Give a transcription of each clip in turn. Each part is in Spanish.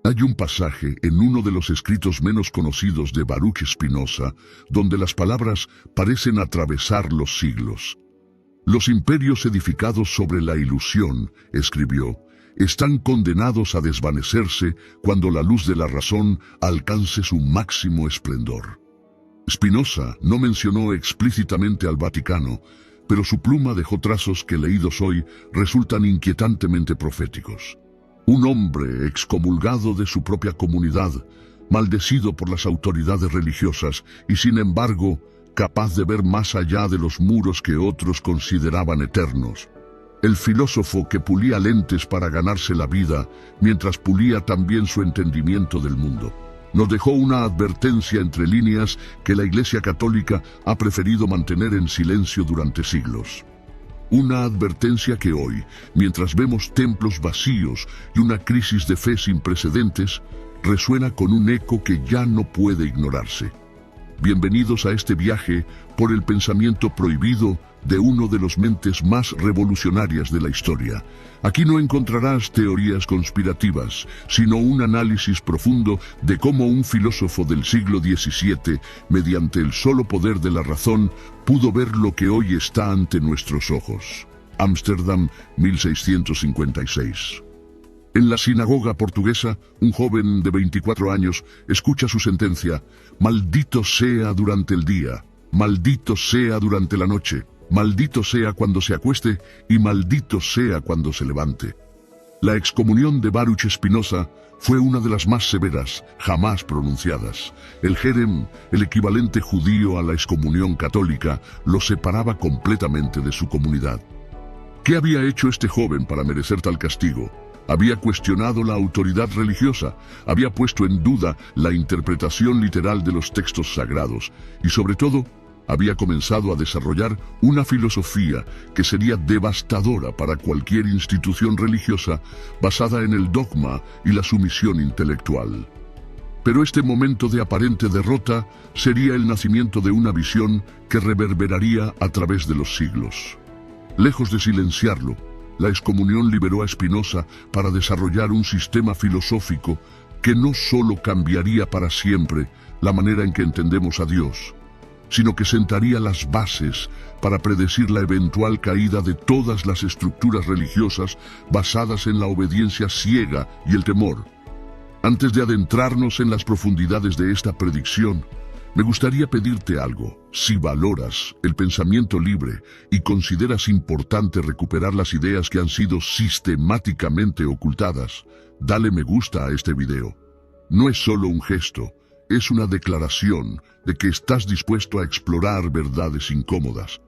Hay un pasaje en uno de los escritos menos conocidos de Baruch Spinoza, donde las palabras parecen atravesar los siglos. Los imperios edificados sobre la ilusión, escribió, están condenados a desvanecerse cuando la luz de la razón alcance su máximo esplendor. Spinoza no mencionó explícitamente al Vaticano, pero su pluma dejó trazos que, leídos hoy, resultan inquietantemente proféticos. Un hombre excomulgado de su propia comunidad, maldecido por las autoridades religiosas y, sin embargo, capaz de ver más allá de los muros que otros consideraban eternos. El filósofo que pulía lentes para ganarse la vida, mientras pulía también su entendimiento del mundo. Nos dejó una advertencia entre líneas que la Iglesia Católica ha preferido mantener en silencio durante siglos. Una advertencia que hoy, mientras vemos templos vacíos y una crisis de fe sin precedentes, resuena con un eco que ya no puede ignorarse. Bienvenidos a este viaje por el pensamiento prohibido de uno de los mentes más revolucionarias de la historia. Aquí no encontrarás teorías conspirativas, sino un análisis profundo de cómo un filósofo del siglo XVII, mediante el solo poder de la razón, pudo ver lo que hoy está ante nuestros ojos. Ámsterdam, 1656. En la sinagoga portuguesa, un joven de 24 años escucha su sentencia: maldito sea durante el día, maldito sea durante la noche, maldito sea cuando se acueste y maldito sea cuando se levante. La excomunión de Baruch Spinoza fue una de las más severas jamás pronunciadas. El jerem, el equivalente judío a la excomunión católica, lo separaba completamente de su comunidad. ¿Qué había hecho este joven para merecer tal castigo? Había cuestionado la autoridad religiosa, había puesto en duda la interpretación literal de los textos sagrados y, sobre todo, había comenzado a desarrollar una filosofía que sería devastadora para cualquier institución religiosa basada en el dogma y la sumisión intelectual. Pero este momento de aparente derrota sería el nacimiento de una visión que reverberaría a través de los siglos. Lejos de silenciarlo, la excomunión liberó a Spinoza para desarrollar un sistema filosófico que no solo cambiaría para siempre la manera en que entendemos a Dios, sino que sentaría las bases para predecir la eventual caída de todas las estructuras religiosas basadas en la obediencia ciega y el temor. Antes de adentrarnos en las profundidades de esta predicción, me gustaría pedirte algo. Si valoras el pensamiento libre y consideras importante recuperar las ideas que han sido sistemáticamente ocultadas, dale me gusta a este video. No es solo un gesto, es una declaración de que estás dispuesto a explorar verdades incómodas.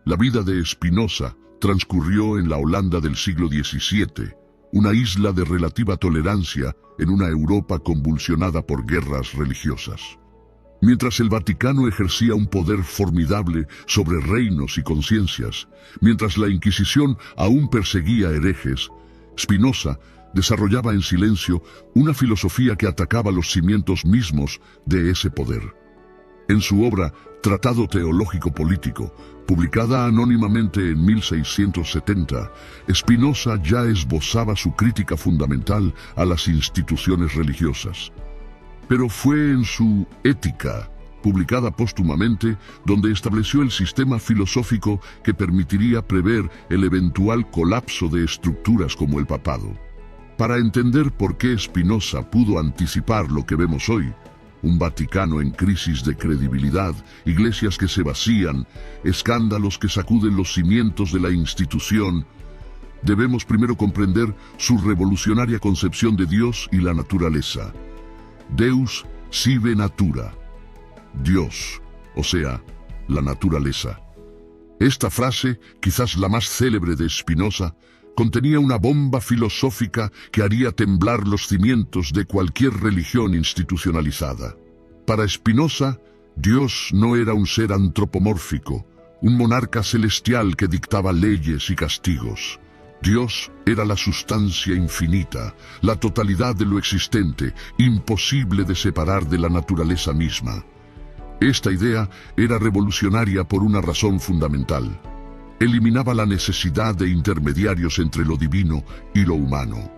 La vida de Spinoza transcurrió en la Holanda del siglo XVII, una isla de relativa tolerancia en una Europa convulsionada por guerras religiosas. Mientras el Vaticano ejercía un poder formidable sobre reinos y conciencias, mientras la Inquisición aún perseguía herejes, Spinoza desarrollaba en silencio una filosofía que atacaba los cimientos mismos de ese poder. En su obra Tratado Teológico Político, publicada anónimamente en 1670, Spinoza ya esbozaba su crítica fundamental a las instituciones religiosas. Pero fue en su Ética, publicada póstumamente, donde estableció el sistema filosófico que permitiría prever el eventual colapso de estructuras como el papado. Para entender por qué Spinoza pudo anticipar lo que vemos hoy, un Vaticano en crisis de credibilidad, iglesias que se vacían, escándalos que sacuden los cimientos de la institución, debemos primero comprender su revolucionaria concepción de Dios y la naturaleza. Deus sive natura. Dios, o sea, la naturaleza. Esta frase, quizás la más célebre de Spinoza, contenía una bomba filosófica que haría temblar los cimientos de cualquier religión institucionalizada. Para Spinoza, Dios no era un ser antropomórfico, un monarca celestial que dictaba leyes y castigos. Dios era la sustancia infinita, la totalidad de lo existente, imposible de separar de la naturaleza misma. Esta idea era revolucionaria por una razón fundamental. Eliminaba la necesidad de intermediarios entre lo divino y lo humano.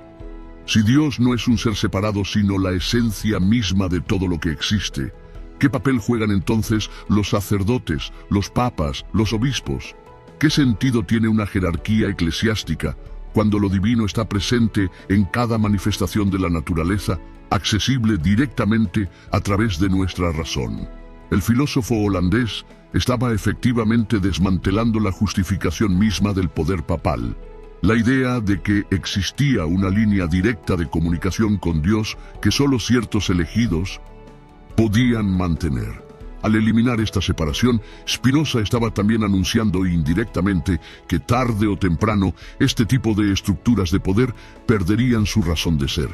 Si Dios no es un ser separado, sino la esencia misma de todo lo que existe, ¿qué papel juegan entonces los sacerdotes, los papas, los obispos? ¿Qué sentido tiene una jerarquía eclesiástica cuando lo divino está presente en cada manifestación de la naturaleza, accesible directamente a través de nuestra razón? El filósofo holandés estaba efectivamente desmantelando la justificación misma del poder papal. La idea de que existía una línea directa de comunicación con Dios que solo ciertos elegidos podían mantener. Al eliminar esta separación, Spinoza estaba también anunciando indirectamente que tarde o temprano este tipo de estructuras de poder perderían su razón de ser.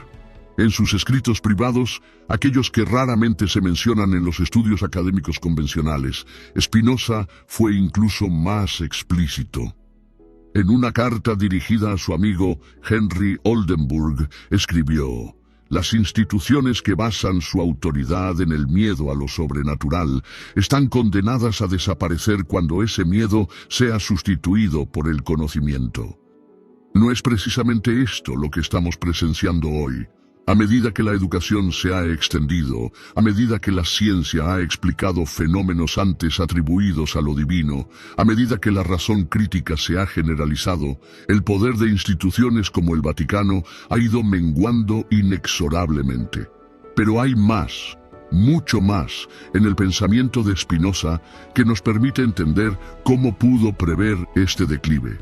En sus escritos privados, aquellos que raramente se mencionan en los estudios académicos convencionales, Spinoza fue incluso más explícito. En una carta dirigida a su amigo Henry Oldenburg, escribió: «Las instituciones que basan su autoridad en el miedo a lo sobrenatural están condenadas a desaparecer cuando ese miedo sea sustituido por el conocimiento». No es precisamente esto lo que estamos presenciando hoy. A medida que la educación se ha extendido, a medida que la ciencia ha explicado fenómenos antes atribuidos a lo divino, a medida que la razón crítica se ha generalizado, el poder de instituciones como el Vaticano ha ido menguando inexorablemente. Pero hay más, mucho más, en el pensamiento de Spinoza que nos permite entender cómo pudo prever este declive.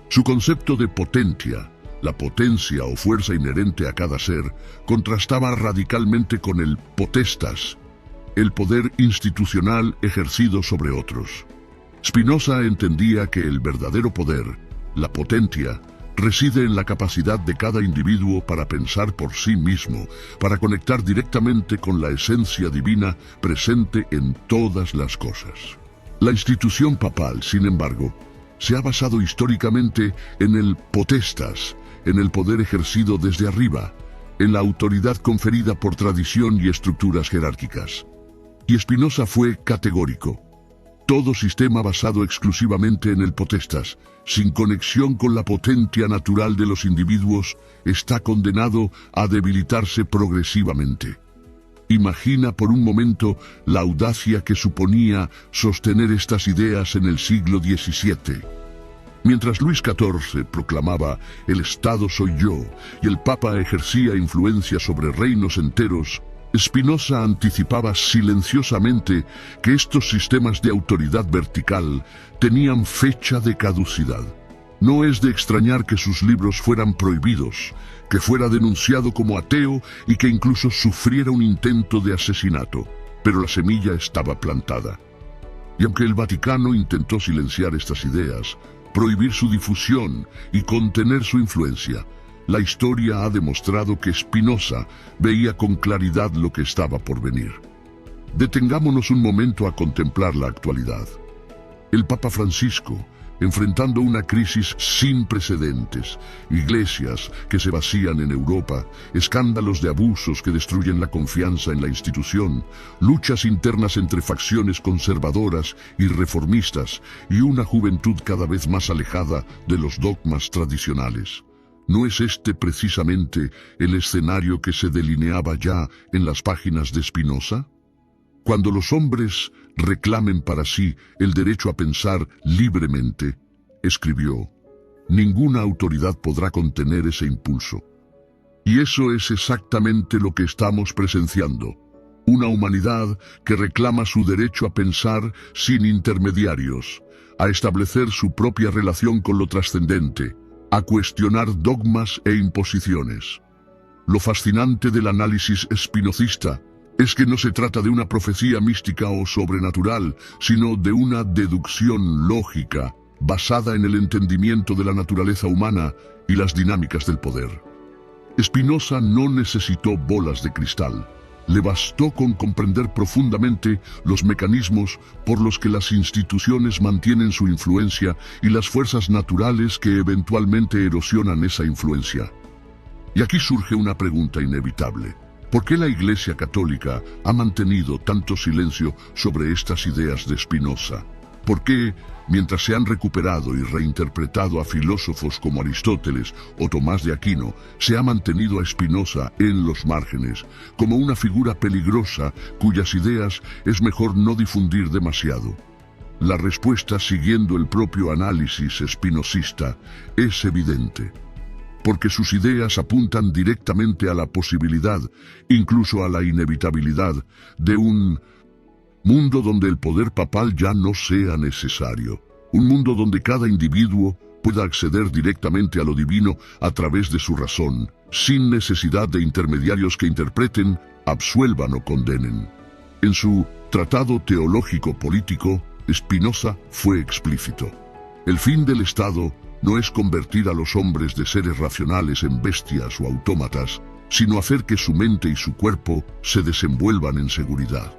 Su concepto de potentia, la potencia o fuerza inherente a cada ser, contrastaba radicalmente con el potestas, el poder institucional ejercido sobre otros. Spinoza entendía que el verdadero poder, la potentia, reside en la capacidad de cada individuo para pensar por sí mismo, para conectar directamente con la esencia divina presente en todas las cosas. La institución papal, sin embargo, se ha basado históricamente en el potestas, en el poder ejercido desde arriba, en la autoridad conferida por tradición y estructuras jerárquicas. Y Spinoza fue categórico. Todo sistema basado exclusivamente en el potestas, sin conexión con la potencia natural de los individuos, está condenado a debilitarse progresivamente. Imagina por un momento la audacia que suponía sostener estas ideas en el siglo XVII. Mientras Luis XIV proclamaba «El Estado soy yo» y el Papa ejercía influencia sobre reinos enteros, Spinoza anticipaba silenciosamente que estos sistemas de autoridad vertical tenían fecha de caducidad. No es de extrañar que sus libros fueran prohibidos, que fuera denunciado como ateo y que incluso sufriera un intento de asesinato, pero la semilla estaba plantada. Y aunque el Vaticano intentó silenciar estas ideas, prohibir su difusión y contener su influencia, la historia ha demostrado que Spinoza veía con claridad lo que estaba por venir. Detengámonos un momento a contemplar la actualidad. El Papa Francisco, enfrentando una crisis sin precedentes, iglesias que se vacían en Europa, escándalos de abusos que destruyen la confianza en la institución, luchas internas entre facciones conservadoras y reformistas y una juventud cada vez más alejada de los dogmas tradicionales. ¿No es este precisamente el escenario que se delineaba ya en las páginas de Spinoza? Cuando los hombres reclamen para sí el derecho a pensar libremente, escribió, ninguna autoridad podrá contener ese impulso. Y eso es exactamente lo que estamos presenciando. Una humanidad que reclama su derecho a pensar sin intermediarios, a establecer su propia relación con lo trascendente, a cuestionar dogmas e imposiciones. Lo fascinante del análisis spinocista es que no se trata de una profecía mística o sobrenatural, sino de una deducción lógica, basada en el entendimiento de la naturaleza humana y las dinámicas del poder. Spinoza no necesitó bolas de cristal. Le bastó con comprender profundamente los mecanismos por los que las instituciones mantienen su influencia y las fuerzas naturales que eventualmente erosionan esa influencia. Y aquí surge una pregunta inevitable. ¿Por qué la Iglesia Católica ha mantenido tanto silencio sobre estas ideas de Spinoza? ¿Por qué, mientras se han recuperado y reinterpretado a filósofos como Aristóteles o Tomás de Aquino, se ha mantenido a Spinoza en los márgenes, como una figura peligrosa cuyas ideas es mejor no difundir demasiado? La respuesta, siguiendo el propio análisis espinosista, es evidente. Porque sus ideas apuntan directamente a la posibilidad, incluso a la inevitabilidad, de un mundo donde el poder papal ya no sea necesario. Un mundo donde cada individuo pueda acceder directamente a lo divino a través de su razón, sin necesidad de intermediarios que interpreten, absuelvan o condenen. En su Tratado Teológico Político, Spinoza fue explícito. El fin del Estado no es convertir a los hombres de seres racionales en bestias o autómatas, sino hacer que su mente y su cuerpo se desenvuelvan en seguridad.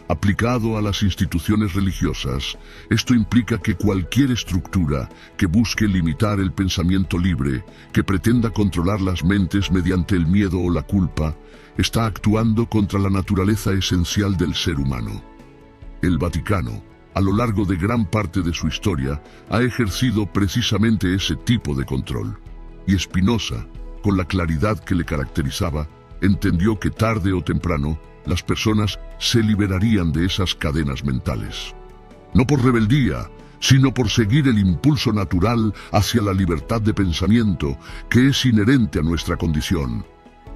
Aplicado a las instituciones religiosas, esto implica que cualquier estructura que busque limitar el pensamiento libre, que pretenda controlar las mentes mediante el miedo o la culpa, está actuando contra la naturaleza esencial del ser humano. El Vaticano, a lo largo de gran parte de su historia, ha ejercido precisamente ese tipo de control. Y Spinoza, con la claridad que le caracterizaba, entendió que tarde o temprano las personas se liberarían de esas cadenas mentales. No por rebeldía, sino por seguir el impulso natural hacia la libertad de pensamiento que es inherente a nuestra condición.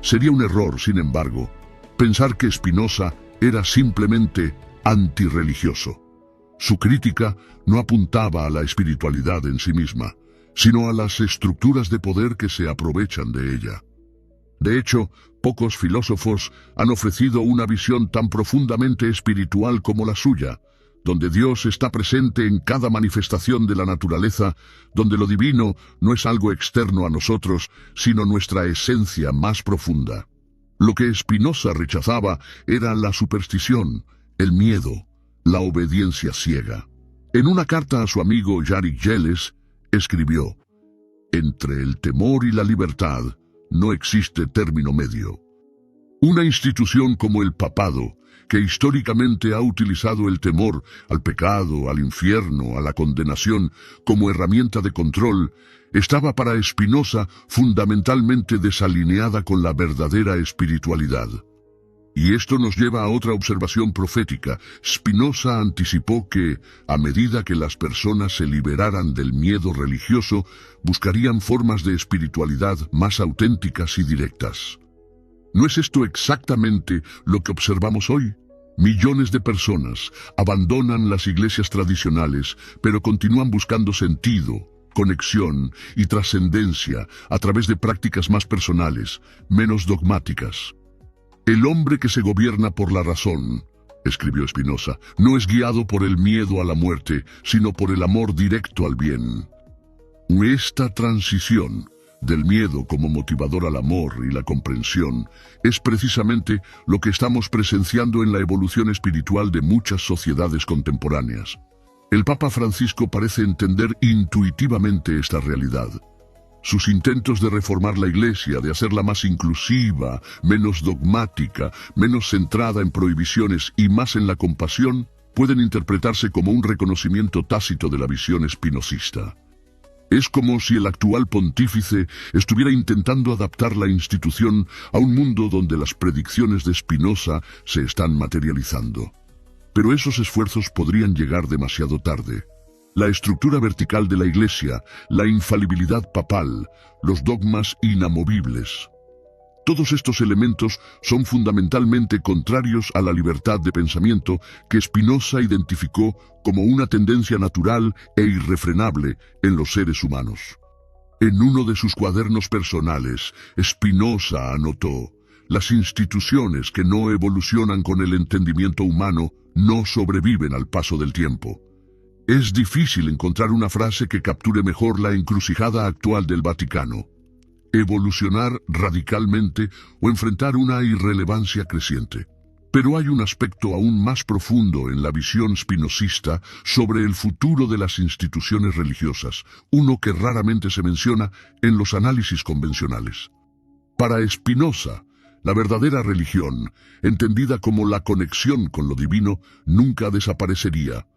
Sería un error, sin embargo, pensar que Spinoza era simplemente antirreligioso. Su crítica no apuntaba a la espiritualidad en sí misma, sino a las estructuras de poder que se aprovechan de ella. De hecho, pocos filósofos han ofrecido una visión tan profundamente espiritual como la suya, donde Dios está presente en cada manifestación de la naturaleza, donde lo divino no es algo externo a nosotros, sino nuestra esencia más profunda. Lo que Spinoza rechazaba era la superstición, el miedo, la obediencia ciega. En una carta a su amigo Járik Jeles, escribió: «Entre el temor y la libertad no existe término medio». Una institución como el papado, que históricamente ha utilizado el temor al pecado, al infierno, a la condenación como herramienta de control, estaba para Spinoza fundamentalmente desalineada con la verdadera espiritualidad. Y esto nos lleva a otra observación profética. Spinoza anticipó que, a medida que las personas se liberaran del miedo religioso, buscarían formas de espiritualidad más auténticas y directas. ¿No es esto exactamente lo que observamos hoy? Millones de personas abandonan las iglesias tradicionales, pero continúan buscando sentido, conexión y trascendencia a través de prácticas más personales, menos dogmáticas. El hombre que se gobierna por la razón, escribió Spinoza, no es guiado por el miedo a la muerte, sino por el amor directo al bien. Esta transición del miedo como motivador al amor y la comprensión es precisamente lo que estamos presenciando en la evolución espiritual de muchas sociedades contemporáneas. El Papa Francisco parece entender intuitivamente esta realidad. Sus intentos de reformar la Iglesia, de hacerla más inclusiva, menos dogmática, menos centrada en prohibiciones y más en la compasión, pueden interpretarse como un reconocimiento tácito de la visión espinosista. Es como si el actual pontífice estuviera intentando adaptar la institución a un mundo donde las predicciones de Spinoza se están materializando. Pero esos esfuerzos podrían llegar demasiado tarde. La estructura vertical de la Iglesia, la infalibilidad papal, los dogmas inamovibles. Todos estos elementos son fundamentalmente contrarios a la libertad de pensamiento que Spinoza identificó como una tendencia natural e irrefrenable en los seres humanos. En uno de sus cuadernos personales, Spinoza anotó: «Las instituciones que no evolucionan con el entendimiento humano no sobreviven al paso del tiempo». Es difícil encontrar una frase que capture mejor la encrucijada actual del Vaticano. Evolucionar radicalmente o enfrentar una irrelevancia creciente. Pero hay un aspecto aún más profundo en la visión spinozista sobre el futuro de las instituciones religiosas, uno que raramente se menciona en los análisis convencionales. Para Spinoza, la verdadera religión, entendida como la conexión con lo divino, nunca desaparecería.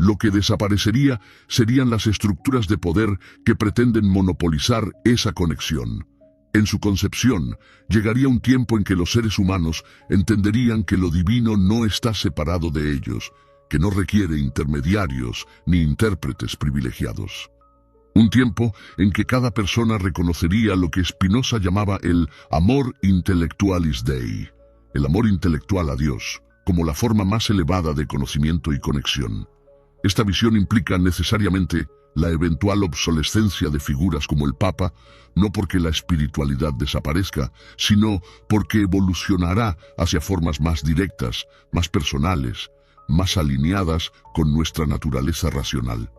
Lo que desaparecería serían las estructuras de poder que pretenden monopolizar esa conexión. En su concepción, llegaría un tiempo en que los seres humanos entenderían que lo divino no está separado de ellos, que no requiere intermediarios ni intérpretes privilegiados. Un tiempo en que cada persona reconocería lo que Spinoza llamaba el amor intellectualis Dei, el amor intelectual a Dios, como la forma más elevada de conocimiento y conexión. Esta visión implica necesariamente la eventual obsolescencia de figuras como el Papa, no porque la espiritualidad desaparezca, sino porque evolucionará hacia formas más directas, más personales, más alineadas con nuestra naturaleza racional.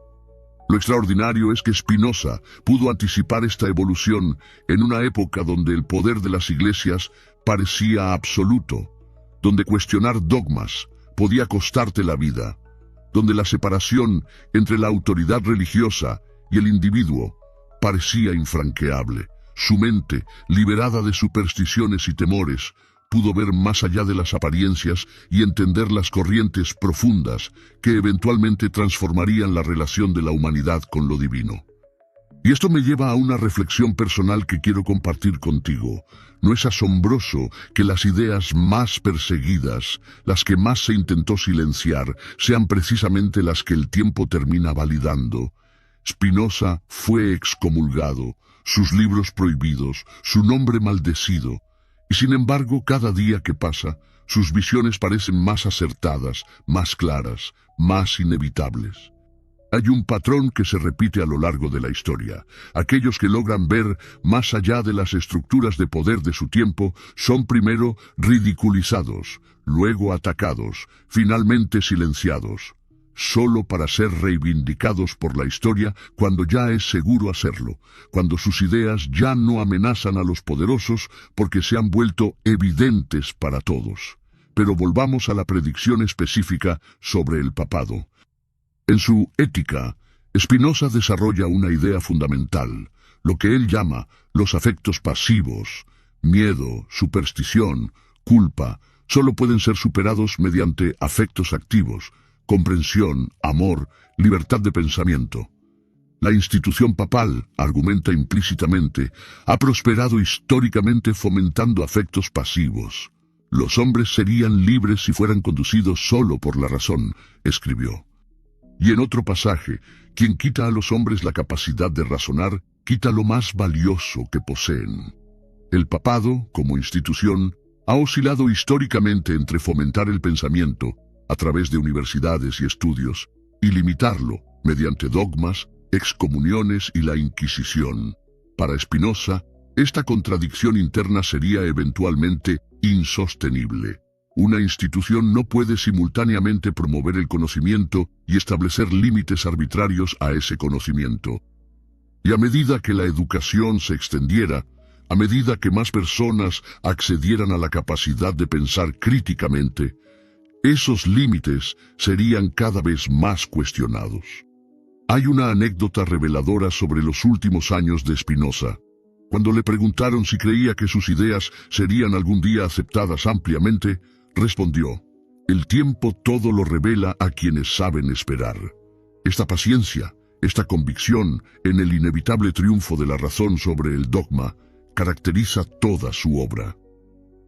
Lo extraordinario es que Spinoza pudo anticipar esta evolución en una época donde el poder de las iglesias parecía absoluto, donde cuestionar dogmas podía costarte la vida, donde la separación entre la autoridad religiosa y el individuo parecía infranqueable. Su mente, liberada de supersticiones y temores, pudo ver más allá de las apariencias y entender las corrientes profundas que eventualmente transformarían la relación de la humanidad con lo divino. Y esto me lleva a una reflexión personal que quiero compartir contigo. ¿No es asombroso que las ideas más perseguidas, las que más se intentó silenciar, sean precisamente las que el tiempo termina validando? Spinoza fue excomulgado, sus libros prohibidos, su nombre maldecido, y sin embargo cada día que pasa, sus visiones parecen más acertadas, más claras, más inevitables. Hay un patrón que se repite a lo largo de la historia. Aquellos que logran ver más allá de las estructuras de poder de su tiempo son primero ridiculizados, luego atacados, finalmente silenciados, solo para ser reivindicados por la historia cuando ya es seguro hacerlo, cuando sus ideas ya no amenazan a los poderosos porque se han vuelto evidentes para todos. Pero volvamos a la predicción específica sobre el papado. En su Ética, Spinoza desarrolla una idea fundamental, lo que él llama los afectos pasivos. Miedo, superstición, culpa, solo pueden ser superados mediante afectos activos, comprensión, amor, libertad de pensamiento. La institución papal, argumenta implícitamente, ha prosperado históricamente fomentando afectos pasivos. Los hombres serían libres si fueran conducidos solo por la razón, escribió. Y en otro pasaje, quien quita a los hombres la capacidad de razonar, quita lo más valioso que poseen. El papado, como institución, ha oscilado históricamente entre fomentar el pensamiento, a través de universidades y estudios, y limitarlo, mediante dogmas, excomuniones y la Inquisición. Para Spinoza, esta contradicción interna sería eventualmente insostenible. Una institución no puede simultáneamente promover el conocimiento y establecer límites arbitrarios a ese conocimiento. Y a medida que la educación se extendiera, a medida que más personas accedieran a la capacidad de pensar críticamente, esos límites serían cada vez más cuestionados. Hay una anécdota reveladora sobre los últimos años de Spinoza. Cuando le preguntaron si creía que sus ideas serían algún día aceptadas ampliamente, respondió: el tiempo todo lo revela a quienes saben esperar. Esta paciencia, esta convicción en el inevitable triunfo de la razón sobre el dogma, caracteriza toda su obra.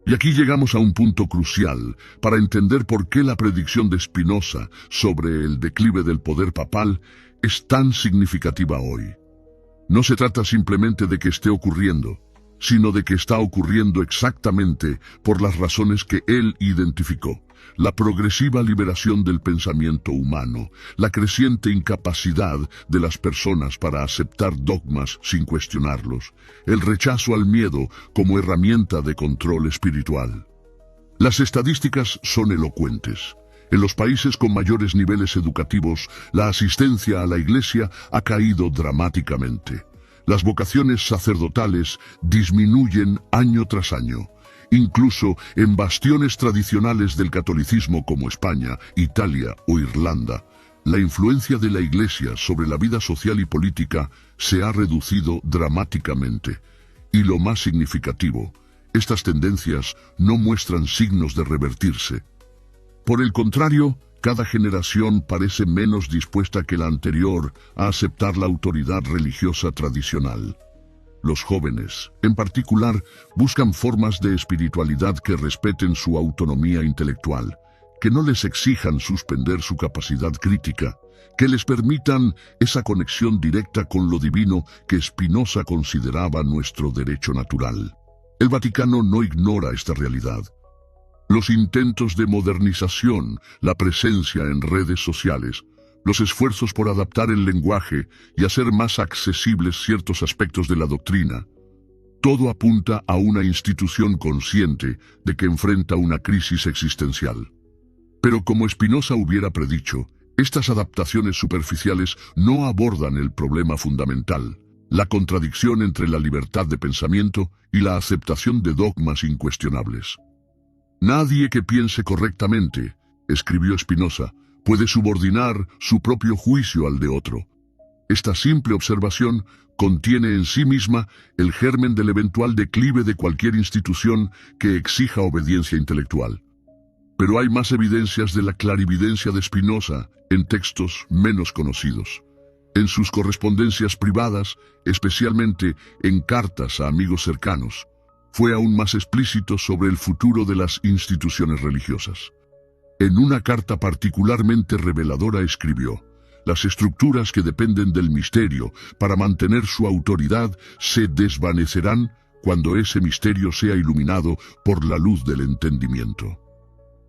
Y aquí llegamos a un punto crucial para entender por qué la predicción de Spinoza sobre el declive del poder papal es tan significativa hoy. No se trata simplemente de que esté ocurriendo, sino de que está ocurriendo exactamente por las razones que él identificó: la progresiva liberación del pensamiento humano, la creciente incapacidad de las personas para aceptar dogmas sin cuestionarlos, el rechazo al miedo como herramienta de control espiritual. Las estadísticas son elocuentes. En los países con mayores niveles educativos, la asistencia a la iglesia ha caído dramáticamente. Las vocaciones sacerdotales disminuyen año tras año. Incluso en bastiones tradicionales del catolicismo como España, Italia o Irlanda, la influencia de la Iglesia sobre la vida social y política se ha reducido dramáticamente. Y lo más significativo, estas tendencias no muestran signos de revertirse. Por el contrario, cada generación parece menos dispuesta que la anterior a aceptar la autoridad religiosa tradicional. Los jóvenes, en particular, buscan formas de espiritualidad que respeten su autonomía intelectual, que no les exijan suspender su capacidad crítica, que les permitan esa conexión directa con lo divino que Spinoza consideraba nuestro derecho natural. El Vaticano no ignora esta realidad. Los intentos de modernización, la presencia en redes sociales, los esfuerzos por adaptar el lenguaje y hacer más accesibles ciertos aspectos de la doctrina, todo apunta a una institución consciente de que enfrenta una crisis existencial. Pero como Spinoza hubiera predicho, estas adaptaciones superficiales no abordan el problema fundamental, la contradicción entre la libertad de pensamiento y la aceptación de dogmas incuestionables. Nadie que piense correctamente, escribió Spinoza, puede subordinar su propio juicio al de otro. Esta simple observación contiene en sí misma el germen del eventual declive de cualquier institución que exija obediencia intelectual. Pero hay más evidencias de la clarividencia de Spinoza en textos menos conocidos. En sus correspondencias privadas, especialmente en cartas a amigos cercanos, fue aún más explícito sobre el futuro de las instituciones religiosas. En una carta particularmente reveladora escribió: las estructuras que dependen del misterio para mantener su autoridad se desvanecerán cuando ese misterio sea iluminado por la luz del entendimiento.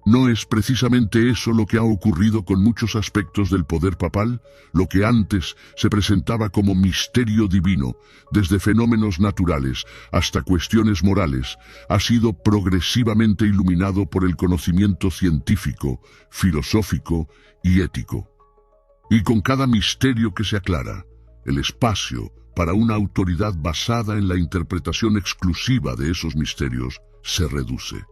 ¿No es precisamente eso lo que ha ocurrido con muchos aspectos del poder papal? Lo que antes se presentaba como misterio divino, desde fenómenos naturales hasta cuestiones morales, ha sido progresivamente iluminado por el conocimiento científico, filosófico y ético. Y con cada misterio que se aclara, el espacio para una autoridad basada en la interpretación exclusiva de esos misterios se reduce.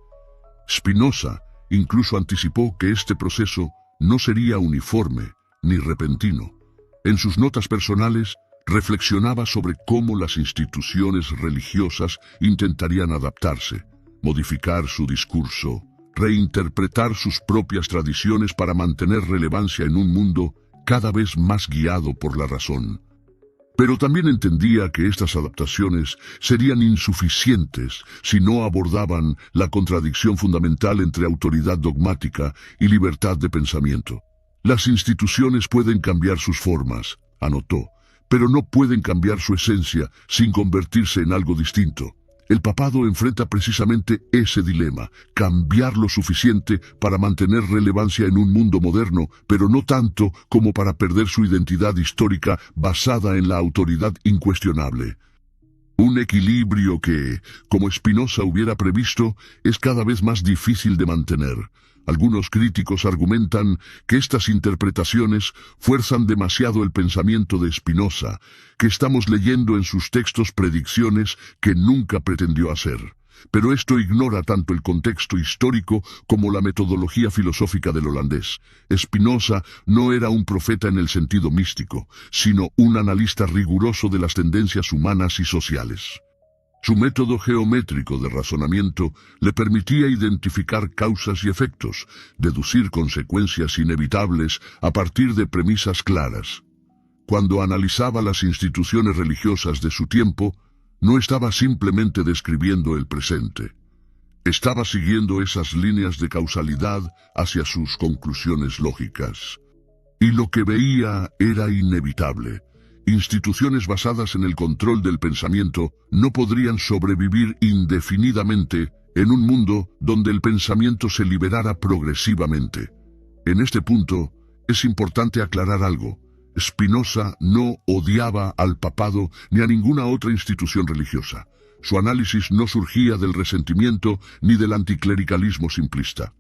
Spinoza incluso anticipó que este proceso no sería uniforme ni repentino. En sus notas personales, reflexionaba sobre cómo las instituciones religiosas intentarían adaptarse, modificar su discurso, reinterpretar sus propias tradiciones para mantener relevancia en un mundo cada vez más guiado por la razón. Pero también entendía que estas adaptaciones serían insuficientes si no abordaban la contradicción fundamental entre autoridad dogmática y libertad de pensamiento. Las instituciones pueden cambiar sus formas, anotó, pero no pueden cambiar su esencia sin convertirse en algo distinto. El papado enfrenta precisamente ese dilema: cambiar lo suficiente para mantener relevancia en un mundo moderno, pero no tanto como para perder su identidad histórica basada en la autoridad incuestionable. Un equilibrio que, como Spinoza hubiera previsto, es cada vez más difícil de mantener. Algunos críticos argumentan que estas interpretaciones fuerzan demasiado el pensamiento de Spinoza, que estamos leyendo en sus textos predicciones que nunca pretendió hacer. Pero esto ignora tanto el contexto histórico como la metodología filosófica del holandés. Spinoza no era un profeta en el sentido místico, sino un analista riguroso de las tendencias humanas y sociales. Su método geométrico de razonamiento le permitía identificar causas y efectos, deducir consecuencias inevitables a partir de premisas claras. Cuando analizaba las instituciones religiosas de su tiempo, no estaba simplemente describiendo el presente. Estaba siguiendo esas líneas de causalidad hacia sus conclusiones lógicas. Y lo que veía era inevitable. Instituciones basadas en el control del pensamiento no podrían sobrevivir indefinidamente en un mundo donde el pensamiento se liberara progresivamente. En este punto, es importante aclarar algo. Spinoza no odiaba al papado ni a ninguna otra institución religiosa. Su análisis no surgía del resentimiento ni del anticlericalismo simplista.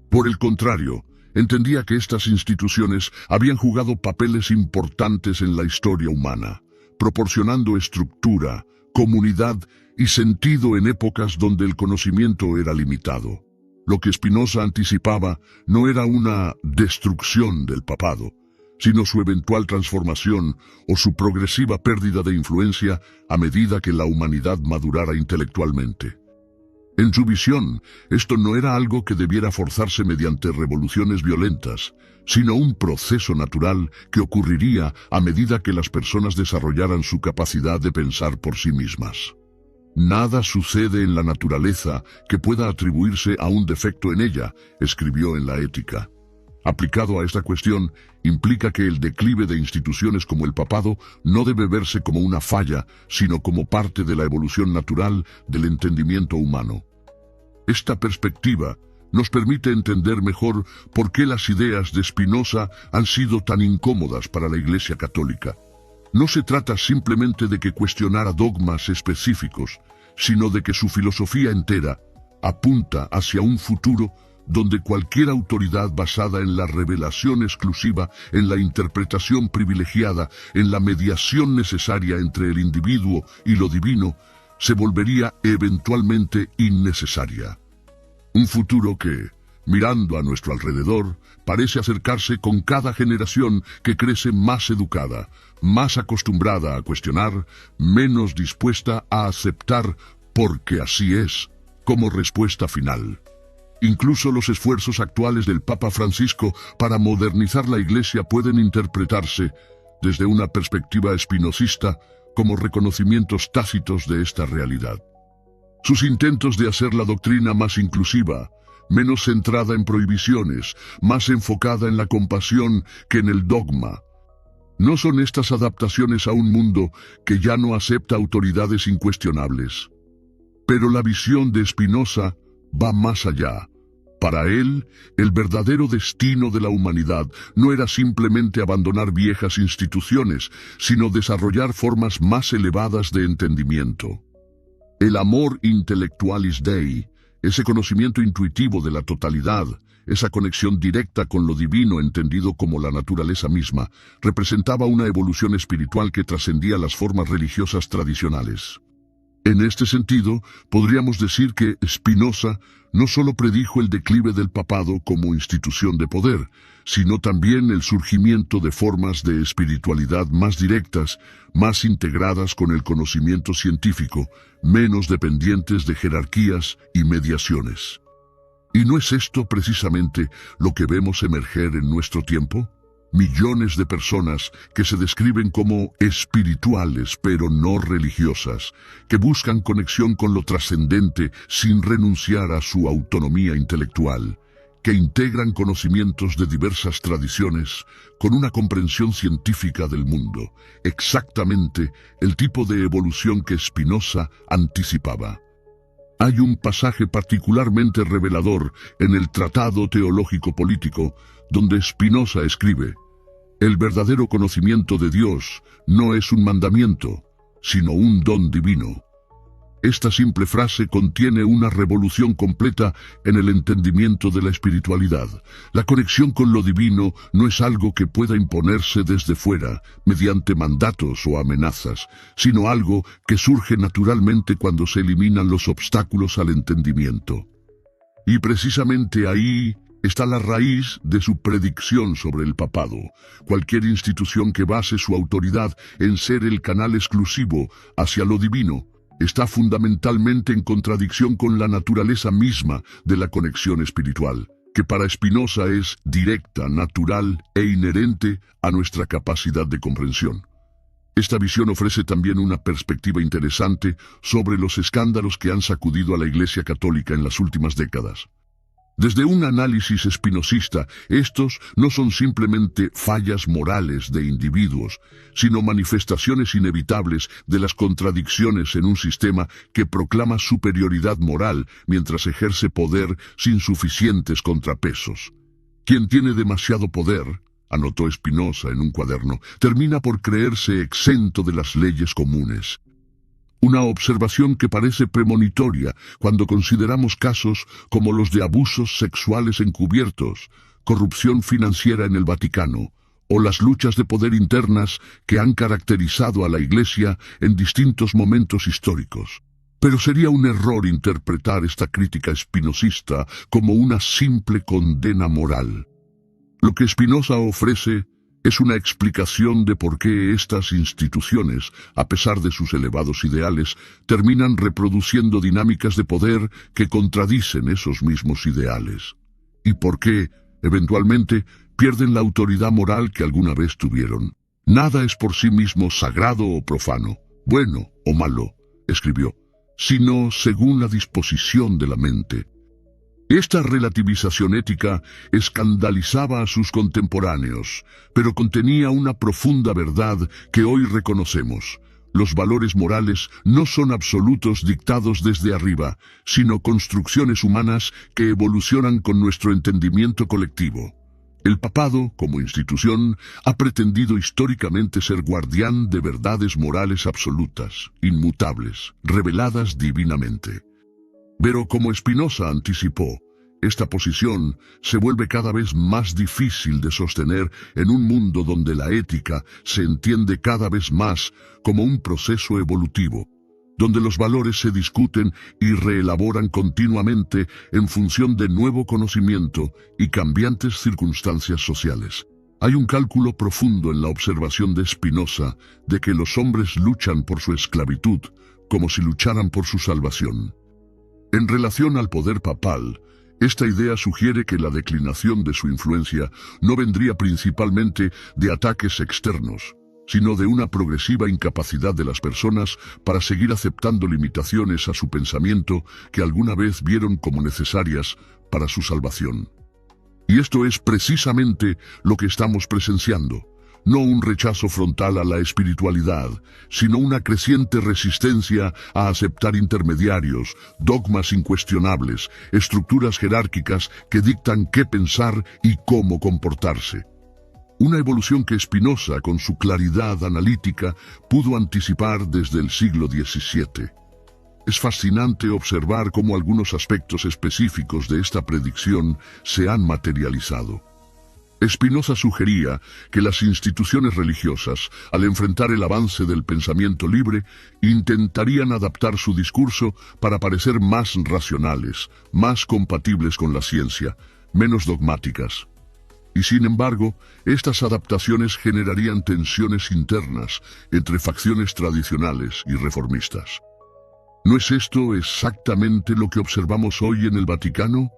Por el contrario, entendía que estas instituciones habían jugado papeles importantes en la historia humana, proporcionando estructura, comunidad y sentido en épocas donde el conocimiento era limitado. Lo que Spinoza anticipaba no era una destrucción del papado, sino su eventual transformación o su progresiva pérdida de influencia a medida que la humanidad madurara intelectualmente. En su visión, esto no era algo que debiera forzarse mediante revoluciones violentas, sino un proceso natural que ocurriría a medida que las personas desarrollaran su capacidad de pensar por sí mismas. Nada sucede en la naturaleza que pueda atribuirse a un defecto en ella, escribió en la Ética. Aplicado a esta cuestión, implica que el declive de instituciones como el papado no debe verse como una falla, sino como parte de la evolución natural del entendimiento humano. Esta perspectiva nos permite entender mejor por qué las ideas de Spinoza han sido tan incómodas para la Iglesia Católica. No se trata simplemente de que cuestionara dogmas específicos, sino de que su filosofía entera apunta hacia un futuro donde cualquier autoridad basada en la revelación exclusiva, en la interpretación privilegiada, en la mediación necesaria entre el individuo y lo divino, se volvería eventualmente innecesaria. Un futuro que, mirando a nuestro alrededor, parece acercarse con cada generación que crece más educada, más acostumbrada a cuestionar, menos dispuesta a aceptar, porque así es, como respuesta final. Incluso los esfuerzos actuales del Papa Francisco para modernizar la Iglesia pueden interpretarse, desde una perspectiva espinosista, como reconocimientos tácitos de esta realidad. Sus intentos de hacer la doctrina más inclusiva, menos centrada en prohibiciones, más enfocada en la compasión que en el dogma. ¿No son estas adaptaciones a un mundo que ya no acepta autoridades incuestionables? Pero la visión de Spinoza va más allá. Para él, el verdadero destino de la humanidad no era simplemente abandonar viejas instituciones, sino desarrollar formas más elevadas de entendimiento. El amor intellectualis Dei, ese conocimiento intuitivo de la totalidad, esa conexión directa con lo divino entendido como la naturaleza misma, representaba una evolución espiritual que trascendía las formas religiosas tradicionales. En este sentido, podríamos decir que Spinoza no solo predijo el declive del papado como institución de poder, sino también el surgimiento de formas de espiritualidad más directas, más integradas con el conocimiento científico, menos dependientes de jerarquías y mediaciones. ¿Y no es esto precisamente lo que vemos emerger en nuestro tiempo? Millones de personas que se describen como espirituales pero no religiosas, que buscan conexión con lo trascendente sin renunciar a su autonomía intelectual, que integran conocimientos de diversas tradiciones con una comprensión científica del mundo, exactamente el tipo de evolución que Spinoza anticipaba. Hay un pasaje particularmente revelador en el Tratado Teológico Político, donde Spinoza escribe: «El verdadero conocimiento de Dios no es un mandamiento, sino un don divino». Esta simple frase contiene una revolución completa en el entendimiento de la espiritualidad. La conexión con lo divino no es algo que pueda imponerse desde fuera, mediante mandatos o amenazas, sino algo que surge naturalmente cuando se eliminan los obstáculos al entendimiento. Y precisamente ahí está la raíz de su predicción sobre el papado. Cualquier institución que base su autoridad en ser el canal exclusivo hacia lo divino está fundamentalmente en contradicción con la naturaleza misma de la conexión espiritual, que para Spinoza es directa, natural e inherente a nuestra capacidad de comprensión. Esta visión ofrece también una perspectiva interesante sobre los escándalos que han sacudido a la Iglesia Católica en las últimas décadas. Desde un análisis espinosista, estos no son simplemente fallas morales de individuos, sino manifestaciones inevitables de las contradicciones en un sistema que proclama superioridad moral mientras ejerce poder sin suficientes contrapesos. Quien tiene demasiado poder, anotó Spinoza en un cuaderno, termina por creerse exento de las leyes comunes. Una observación que parece premonitoria cuando consideramos casos como los de abusos sexuales encubiertos, corrupción financiera en el Vaticano, o las luchas de poder internas que han caracterizado a la Iglesia en distintos momentos históricos. Pero sería un error interpretar esta crítica espinosista como una simple condena moral. Lo que Spinoza ofrece Es una explicación de por qué estas instituciones, a pesar de sus elevados ideales, terminan reproduciendo dinámicas de poder que contradicen esos mismos ideales. Y por qué, eventualmente, pierden la autoridad moral que alguna vez tuvieron. Nada es por sí mismo sagrado o profano, bueno o malo, escribió, sino según la disposición de la mente. Esta relativización ética escandalizaba a sus contemporáneos, pero contenía una profunda verdad que hoy reconocemos. Los valores morales no son absolutos dictados desde arriba, sino construcciones humanas que evolucionan con nuestro entendimiento colectivo. El papado, como institución, ha pretendido históricamente ser guardián de verdades morales absolutas, inmutables, reveladas divinamente. Pero como Spinoza anticipó, esta posición se vuelve cada vez más difícil de sostener en un mundo donde la ética se entiende cada vez más como un proceso evolutivo, donde los valores se discuten y reelaboran continuamente en función de nuevo conocimiento y cambiantes circunstancias sociales. Hay un cálculo profundo en la observación de Spinoza de que los hombres luchan por su esclavitud como si lucharan por su salvación. En relación al poder papal, esta idea sugiere que la declinación de su influencia no vendría principalmente de ataques externos, sino de una progresiva incapacidad de las personas para seguir aceptando limitaciones a su pensamiento que alguna vez vieron como necesarias para su salvación. Y esto es precisamente lo que estamos presenciando. No un rechazo frontal a la espiritualidad, sino una creciente resistencia a aceptar intermediarios, dogmas incuestionables, estructuras jerárquicas que dictan qué pensar y cómo comportarse. Una evolución que Spinoza, con su claridad analítica, pudo anticipar desde el siglo XVII. Es fascinante observar cómo algunos aspectos específicos de esta predicción se han materializado. Spinoza sugería que las instituciones religiosas, al enfrentar el avance del pensamiento libre, intentarían adaptar su discurso para parecer más racionales, más compatibles con la ciencia, menos dogmáticas. Y sin embargo, estas adaptaciones generarían tensiones internas entre facciones tradicionales y reformistas. ¿No es esto exactamente lo que observamos hoy en el Vaticano?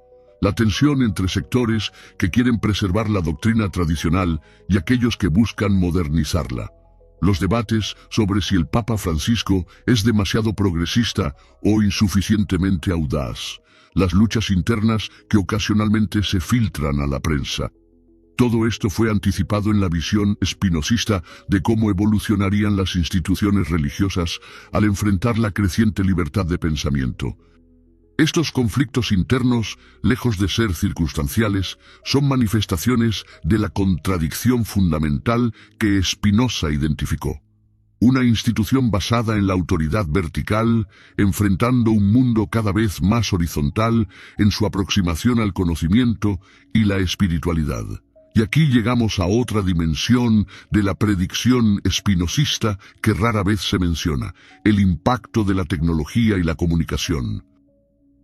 La tensión entre sectores que quieren preservar la doctrina tradicional y aquellos que buscan modernizarla. Los debates sobre si el Papa Francisco es demasiado progresista o insuficientemente audaz. Las luchas internas que ocasionalmente se filtran a la prensa. Todo esto fue anticipado en la visión spinozista de cómo evolucionarían las instituciones religiosas al enfrentar la creciente libertad de pensamiento. Estos conflictos internos, lejos de ser circunstanciales, son manifestaciones de la contradicción fundamental que Spinoza identificó. Una institución basada en la autoridad vertical, enfrentando un mundo cada vez más horizontal en su aproximación al conocimiento y la espiritualidad. Y aquí llegamos a otra dimensión de la predicción spinozista que rara vez se menciona, el impacto de la tecnología y la comunicación.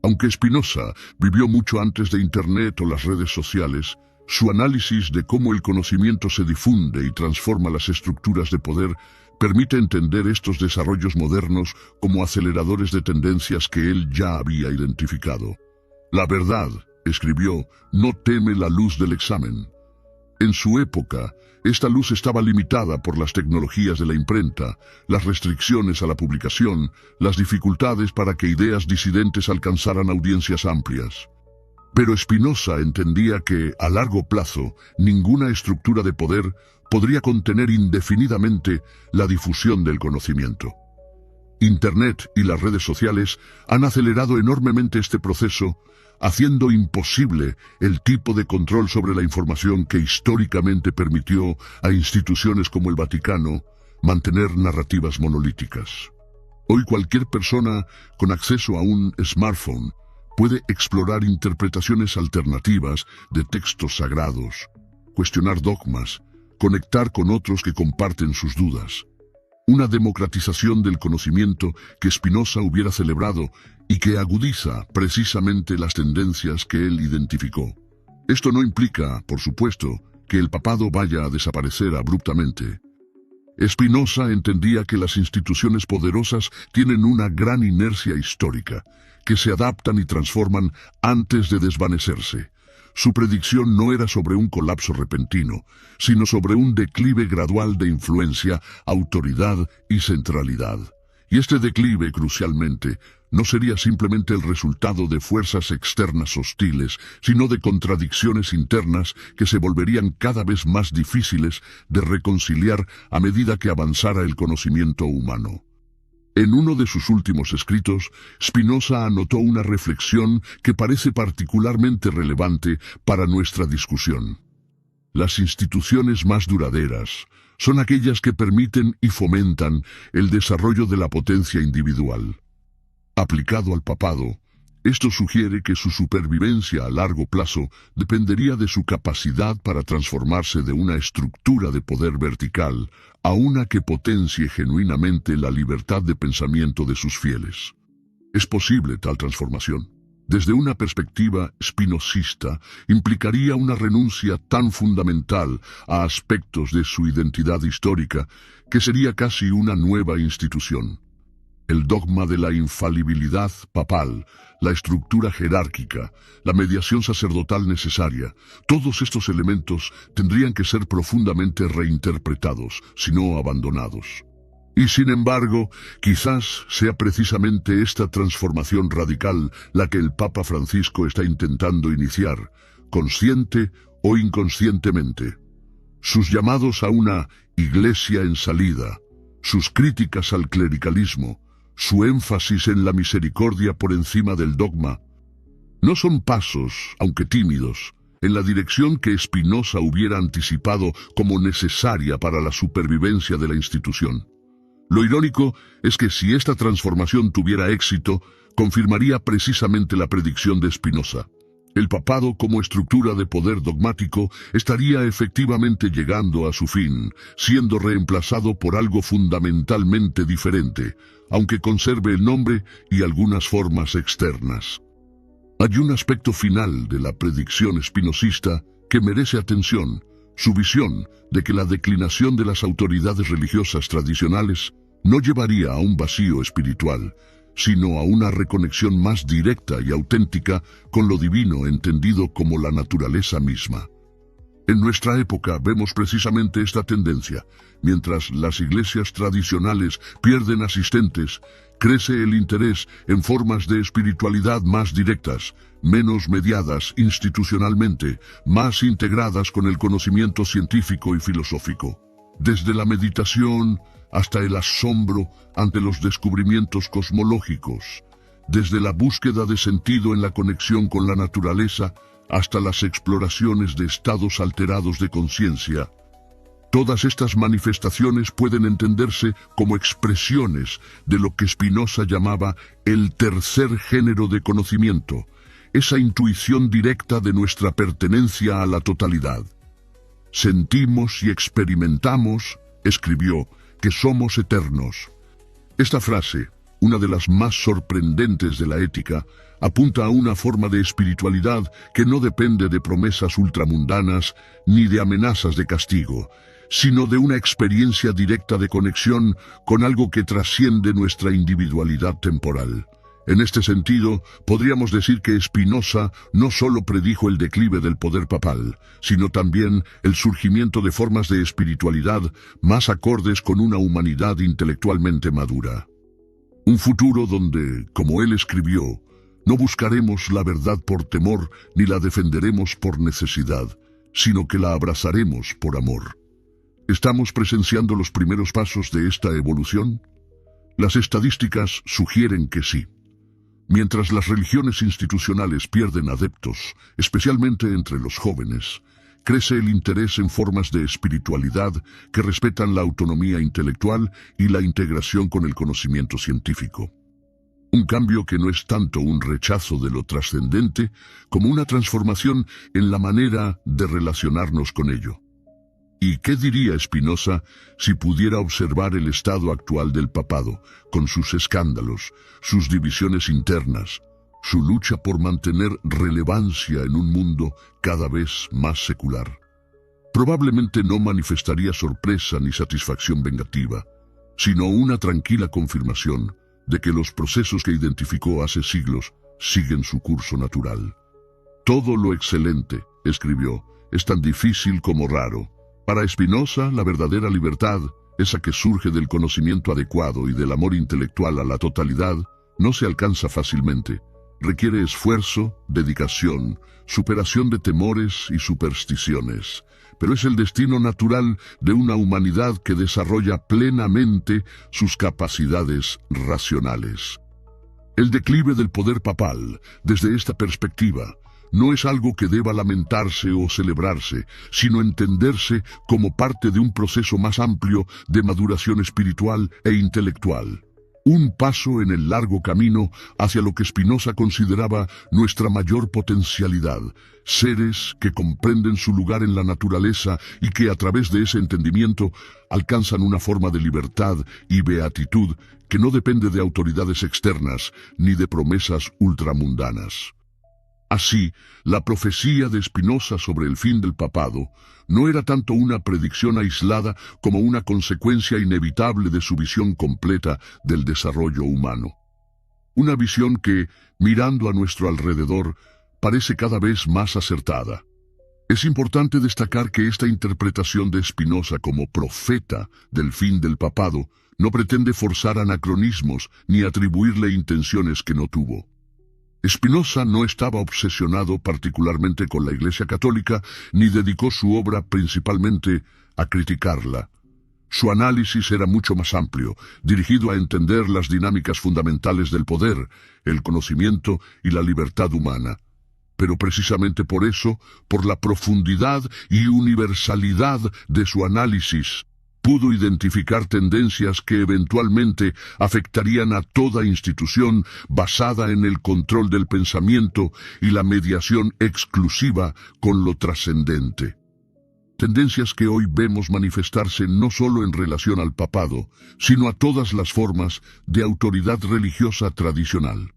Aunque Spinoza vivió mucho antes de Internet o las redes sociales, su análisis de cómo el conocimiento se difunde y transforma las estructuras de poder permite entender estos desarrollos modernos como aceleradores de tendencias que él ya había identificado. La verdad, escribió, no teme la luz del examen. En su época, esta luz estaba limitada por las tecnologías de la imprenta, las restricciones a la publicación, las dificultades para que ideas disidentes alcanzaran audiencias amplias. Pero Spinoza entendía que, a largo plazo, ninguna estructura de poder podría contener indefinidamente la difusión del conocimiento. Internet y las redes sociales han acelerado enormemente este proceso, haciendo imposible el tipo de control sobre la información que históricamente permitió a instituciones como el Vaticano mantener narrativas monolíticas. Hoy cualquier persona con acceso a un smartphone puede explorar interpretaciones alternativas de textos sagrados, cuestionar dogmas, conectar con otros que comparten sus dudas. Una democratización del conocimiento que Spinoza hubiera celebrado y que agudiza precisamente las tendencias que él identificó. Esto no implica, por supuesto, que el papado vaya a desaparecer abruptamente. Spinoza entendía que las instituciones poderosas tienen una gran inercia histórica, que se adaptan y transforman antes de desvanecerse. Su predicción no era sobre un colapso repentino, sino sobre un declive gradual de influencia, autoridad y centralidad. Y este declive, crucialmente, no sería simplemente el resultado de fuerzas externas hostiles, sino de contradicciones internas que se volverían cada vez más difíciles de reconciliar a medida que avanzara el conocimiento humano. En uno de sus últimos escritos, Spinoza anotó una reflexión que parece particularmente relevante para nuestra discusión. Las instituciones más duraderas son aquellas que permiten y fomentan el desarrollo de la potencia individual. Aplicado al papado, esto sugiere que su supervivencia a largo plazo dependería de su capacidad para transformarse de una estructura de poder vertical a una que potencie genuinamente la libertad de pensamiento de sus fieles. ¿Es posible tal transformación? Desde una perspectiva spinozista, implicaría una renuncia tan fundamental a aspectos de su identidad histórica que sería casi una nueva institución. El dogma de la infalibilidad papal, la estructura jerárquica, la mediación sacerdotal necesaria, todos estos elementos tendrían que ser profundamente reinterpretados, si no abandonados. Y sin embargo, quizás sea precisamente esta transformación radical la que el Papa Francisco está intentando iniciar, consciente o inconscientemente. Sus llamados a una iglesia en salida, sus críticas al clericalismo, su énfasis en la misericordia por encima del dogma, no son pasos, aunque tímidos, en la dirección que Spinoza hubiera anticipado como necesaria para la supervivencia de la institución. Lo irónico es que si esta transformación tuviera éxito, confirmaría precisamente la predicción de Spinoza. El papado como estructura de poder dogmático estaría efectivamente llegando a su fin, siendo reemplazado por algo fundamentalmente diferente, aunque conserve el nombre y algunas formas externas. Hay un aspecto final de la predicción espinosista que merece atención: su visión de que la declinación de las autoridades religiosas tradicionales no llevaría a un vacío espiritual, sino a una reconexión más directa y auténtica con lo divino entendido como la naturaleza misma. En nuestra época vemos precisamente esta tendencia. Mientras las iglesias tradicionales pierden asistentes, crece el interés en formas de espiritualidad más directas, menos mediadas institucionalmente, más integradas con el conocimiento científico y filosófico. Desde la meditación hasta el asombro ante los descubrimientos cosmológicos, desde la búsqueda de sentido en la conexión con la naturaleza hasta las exploraciones de estados alterados de conciencia. Todas estas manifestaciones pueden entenderse como expresiones de lo que Spinoza llamaba el tercer género de conocimiento, esa intuición directa de nuestra pertenencia a la totalidad. Sentimos y experimentamos, escribió, que somos eternos. Esta frase, una de las más sorprendentes de la ética, apunta a una forma de espiritualidad que no depende de promesas ultramundanas ni de amenazas de castigo, sino de una experiencia directa de conexión con algo que trasciende nuestra individualidad temporal. En este sentido, podríamos decir que Spinoza no solo predijo el declive del poder papal, sino también el surgimiento de formas de espiritualidad más acordes con una humanidad intelectualmente madura. Un futuro donde, como él escribió, no buscaremos la verdad por temor ni la defenderemos por necesidad, sino que la abrazaremos por amor. ¿Estamos presenciando los primeros pasos de esta evolución? Las estadísticas sugieren que sí. Mientras las religiones institucionales pierden adeptos, especialmente entre los jóvenes, crece el interés en formas de espiritualidad que respetan la autonomía intelectual y la integración con el conocimiento científico. Un cambio que no es tanto un rechazo de lo trascendente como una transformación en la manera de relacionarnos con ello. ¿Y qué diría Spinoza si pudiera observar el estado actual del papado, con sus escándalos, sus divisiones internas, su lucha por mantener relevancia en un mundo cada vez más secular? probablemente no manifestaría sorpresa ni satisfacción vengativa, sino una tranquila confirmación de que los procesos que identificó hace siglos siguen su curso natural. Todo lo excelente, escribió, es tan difícil como raro. Para Spinoza, la verdadera libertad, esa que surge del conocimiento adecuado y del amor intelectual a la totalidad, no se alcanza fácilmente. Requiere esfuerzo, dedicación, superación de temores y supersticiones, pero es el destino natural de una humanidad que desarrolla plenamente sus capacidades racionales. El declive del poder papal, desde esta perspectiva, no es algo que deba lamentarse o celebrarse, sino entenderse como parte de un proceso más amplio de maduración espiritual e intelectual. Un paso en el largo camino hacia lo que Spinoza consideraba nuestra mayor potencialidad, seres que comprenden su lugar en la naturaleza y que a través de ese entendimiento alcanzan una forma de libertad y beatitud que no depende de autoridades externas ni de promesas ultramundanas. Así, la profecía de Spinoza sobre el fin del papado no era tanto una predicción aislada como una consecuencia inevitable de su visión completa del desarrollo humano. Una visión que, mirando a nuestro alrededor, parece cada vez más acertada. Es importante destacar que esta interpretación de Spinoza como profeta del fin del papado no pretende forzar anacronismos ni atribuirle intenciones que no tuvo. Spinoza no estaba obsesionado particularmente con la Iglesia Católica, ni dedicó su obra principalmente a criticarla. Su análisis era mucho más amplio, dirigido a entender las dinámicas fundamentales del poder, el conocimiento y la libertad humana. Pero precisamente por eso, por la profundidad y universalidad de su análisis, pudo identificar tendencias que eventualmente afectarían a toda institución basada en el control del pensamiento y la mediación exclusiva con lo trascendente. Tendencias que hoy vemos manifestarse no solo en relación al papado, sino a todas las formas de autoridad religiosa tradicional.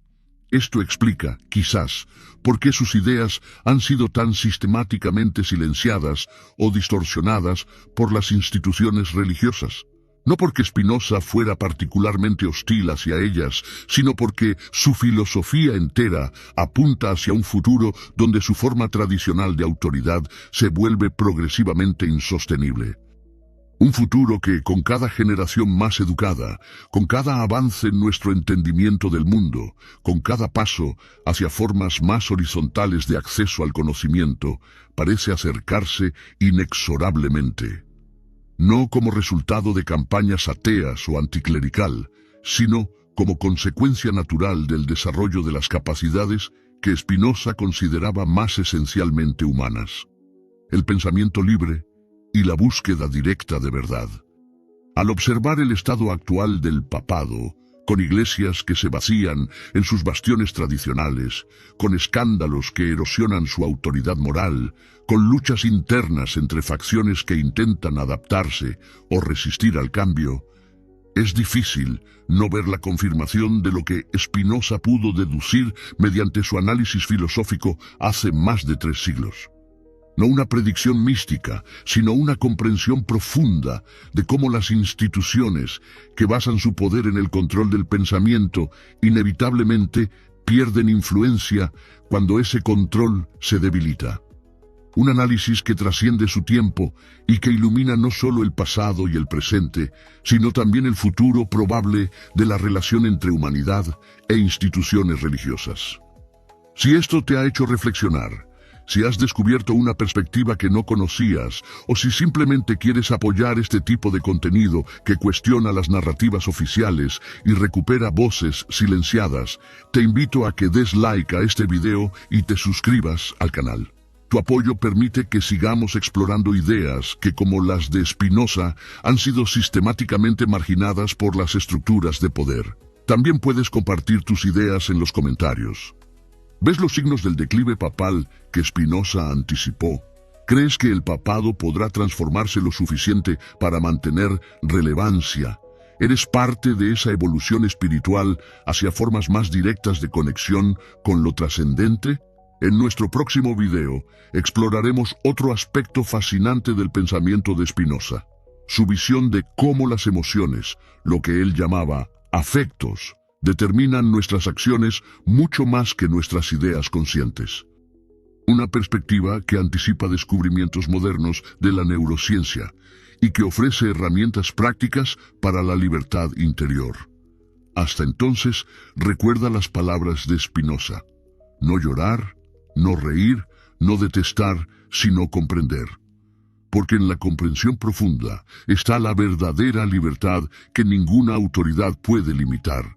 Esto explica, quizás, por qué sus ideas han sido tan sistemáticamente silenciadas o distorsionadas por las instituciones religiosas. No porque Spinoza fuera particularmente hostil hacia ellas, sino porque su filosofía entera apunta hacia un futuro donde su forma tradicional de autoridad se vuelve progresivamente insostenible. Un futuro que, con cada generación más educada, con cada avance en nuestro entendimiento del mundo, con cada paso hacia formas más horizontales de acceso al conocimiento, parece acercarse inexorablemente. No como resultado de campañas ateas o anticlerical, sino como consecuencia natural del desarrollo de las capacidades que Spinoza consideraba más esencialmente humanas. El pensamiento libre y la búsqueda directa de verdad. Al observar el estado actual del papado, con iglesias que se vacían en sus bastiones tradicionales, con escándalos que erosionan su autoridad moral, con luchas internas entre facciones que intentan adaptarse o resistir al cambio, es difícil no ver la confirmación de lo que Spinoza pudo deducir mediante su análisis filosófico hace más de 3 siglos. No una predicción mística, sino una comprensión profunda de cómo las instituciones que basan su poder en el control del pensamiento inevitablemente pierden influencia cuando ese control se debilita. Un análisis que trasciende su tiempo y que ilumina no solo el pasado y el presente, sino también el futuro probable de la relación entre humanidad e instituciones religiosas. Si esto te ha hecho reflexionar, si has descubierto una perspectiva que no conocías, o si simplemente quieres apoyar este tipo de contenido que cuestiona las narrativas oficiales y recupera voces silenciadas, te invito a que des like a este video y te suscribas al canal. Tu apoyo permite que sigamos explorando ideas que, como las de Spinoza, han sido sistemáticamente marginadas por las estructuras de poder. También puedes compartir tus ideas en los comentarios. ¿Ves los signos del declive papal que Spinoza anticipó? ¿Crees que el papado podrá transformarse lo suficiente para mantener relevancia? ¿Eres parte de esa evolución espiritual hacia formas más directas de conexión con lo trascendente? En nuestro próximo video exploraremos otro aspecto fascinante del pensamiento de Spinoza, su visión de cómo las emociones, lo que él llamaba afectos, determinan nuestras acciones mucho más que nuestras ideas conscientes. Una perspectiva que anticipa descubrimientos modernos de la neurociencia y que ofrece herramientas prácticas para la libertad interior. Hasta entonces, recuerda las palabras de Spinoza: no llorar, no reír, no detestar, sino comprender. Porque en la comprensión profunda está la verdadera libertad que ninguna autoridad puede limitar.